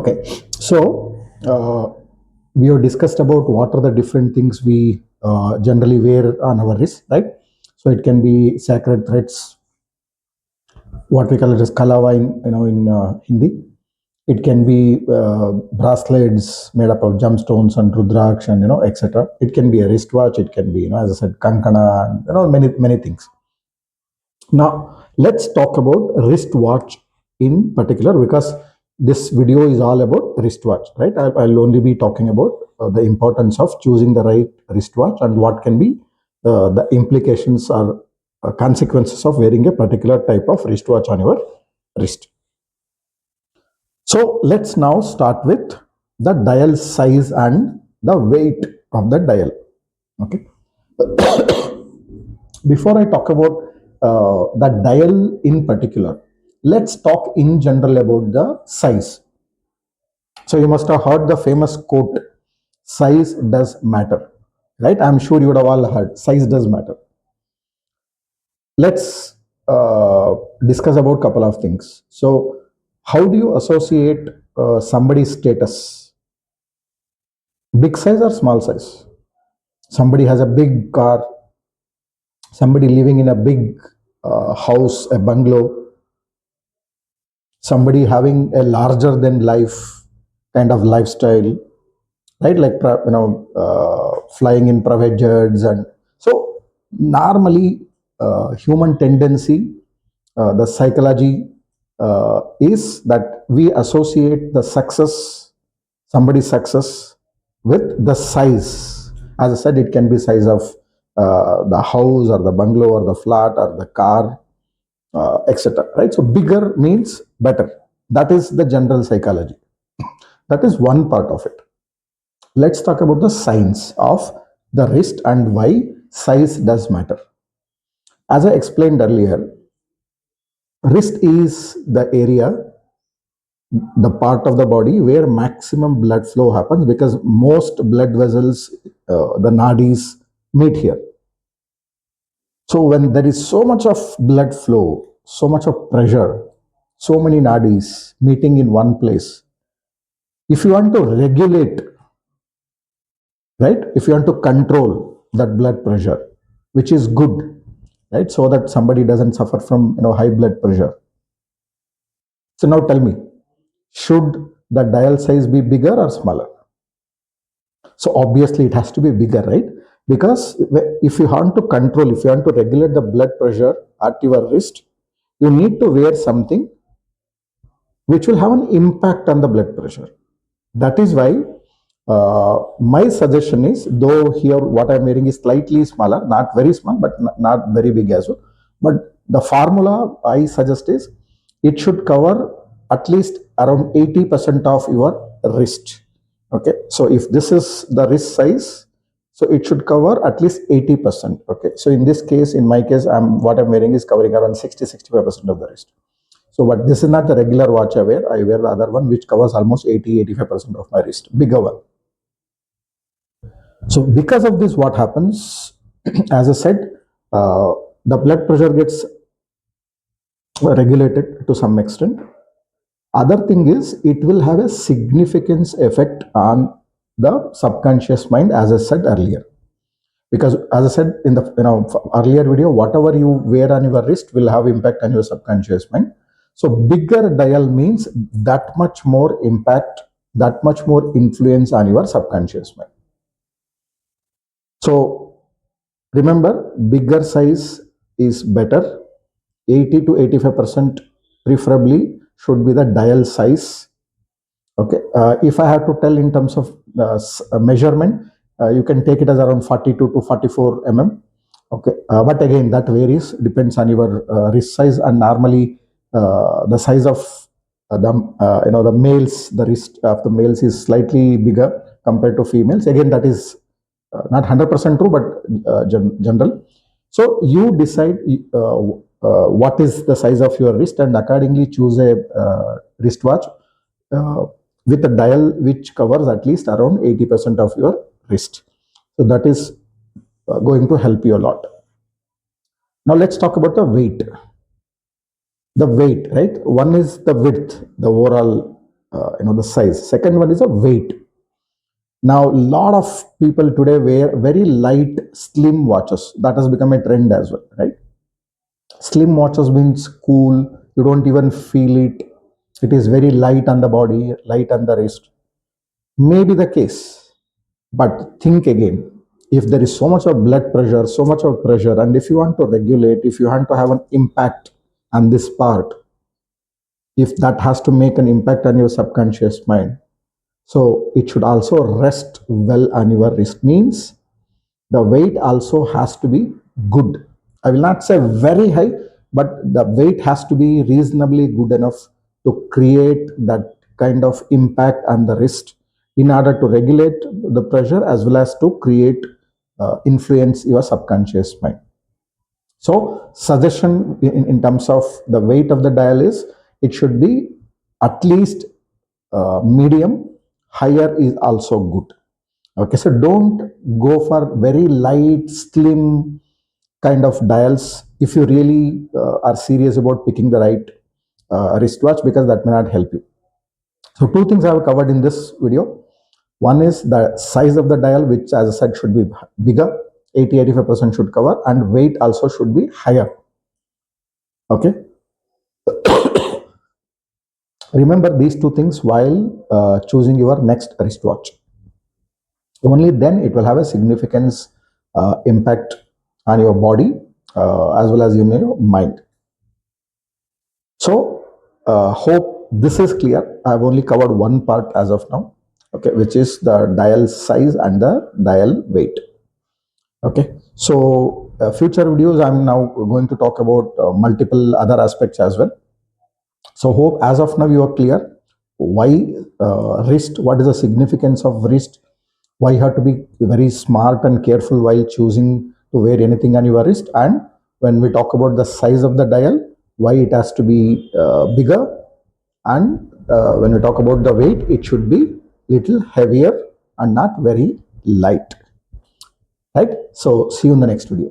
Okay, so we have discussed about what are the different things we generally wear on our wrist, right? So it can be sacred threads, what we call it as kalava in Hindi. It can be bracelets made up of gemstones and rudraksh and etc. It can be a wristwatch. It can be as I said kankana and many things. Now, let's talk about wristwatch in particular because this video is all about wristwatch, right? I'll only be talking about the importance of choosing the right wristwatch and what can be the implications or consequences of wearing a particular type of wristwatch on your wrist. So, let's now start with the dial size and the weight of the dial. Okay. Before I talk about the dial in particular, let's talk in general about the size. So you must have heard the famous quote, size does matter, right? I'm sure you would have all heard, size does matter. Let's discuss about a couple of things. So how do you associate somebody's status? Big size or small size? Somebody has a big car, somebody living in a big house, a bungalow, somebody having a larger than life kind of lifestyle, right? Like flying in private jets, and so normally human tendency, the psychology is that we associate the success, somebody's success, with the size. As I said, it can be size of the house or the bungalow or the flat or the car, etc. Right? So bigger means better. That is the general psychology. That is one part of it. Let's talk about the science of the wrist and why size does matter. As I explained earlier, wrist is the area, the part of the body where maximum blood flow happens because most blood vessels, the nadis, meet here. So when there is so much of blood flow, so much of pressure, so many nadis meeting in one place, if you want to regulate, right, if you want to control that blood pressure, which is good, right, so that somebody doesn't suffer from high blood pressure. So now tell me, should the dial size be bigger or smaller? So obviously it has to be bigger, right? Because if you want to control, if you want to regulate the blood pressure at your wrist, you need to wear something which will have an impact on the blood pressure. That is why my suggestion is, though here what I'm wearing is slightly smaller, not very small, but not very big as well. But the formula I suggest is it should cover at least around 80% of your wrist. Okay, so if this is the wrist size, so it should cover at least 80%. Okay, so in this case, in my case, what I'm wearing is covering around 60-65% of the wrist. So, but this is not the regular watch I wear. I wear the other one which covers almost 80-85% of my wrist, bigger one. So because of this, what happens, as I said, the blood pressure gets regulated to some extent. Other thing is, it will have a significant effect on the subconscious mind, as I said earlier. Because as I said in the earlier video, whatever you wear on your wrist will have impact on your subconscious mind. So bigger dial means that much more impact, that much more influence on your subconscious mind. So remember, bigger size is better. 80 to 85% preferably should be the dial size. Okay. If I have to tell in terms of measurement, you can take it as around 42 to 44 mm. Okay. But again, that varies, depends on your wrist size, and normally the size of the males, the wrist of the males is slightly bigger compared to females. Again, that is not 100% true, but general. So you decide what is the size of your wrist, and accordingly choose a wristwatch with a dial which covers at least around 80% of your wrist. So that is going to help you a lot. Now let's talk about the weight. The weight, right? One is the width, the overall the size. Second one is a weight. Now, a lot of people today wear very light, slim watches. That has become a trend as well, right? Slim watches means cool. You don't even feel it. It is very light on the body, light on the wrist. Maybe the case, but think again. If there is so much of blood pressure, so much of pressure, and if you want to regulate, if you want to have an impact on this part, if that has to make an impact on your subconscious mind, so it should also rest well on your wrist. Means the weight also has to be good. I will not say very high, but the weight has to be reasonably good enough to create that kind of impact on the wrist in order to regulate the pressure as well as to create influence your subconscious mind. So suggestion in terms of the weight of the dial is it should be at least medium. Higher is also good. Okay, so don't go for very light, slim kind of dials if you really are serious about picking the right wristwatch, because that may not help you. So two things I have covered in this video. One is the size of the dial, which as I said should be bigger, 80-85% should cover, and weight also should be higher. Okay, remember these two things while choosing your next wristwatch. Only then it will have a significance impact on your body as well as in your mind. So hope this is clear. I have only covered one part as of now, okay, which is the dial size and the dial weight. Okay, so future videos I'm now going to talk about multiple other aspects as well. So hope as of now you are clear why wrist, what is the significance of wrist, why you have to be very smart and careful while choosing to wear anything on your wrist, and when we talk about the size of the dial, why it has to be bigger, and when we talk about the weight, it should be little heavier and not very light, right? So see you in the next video.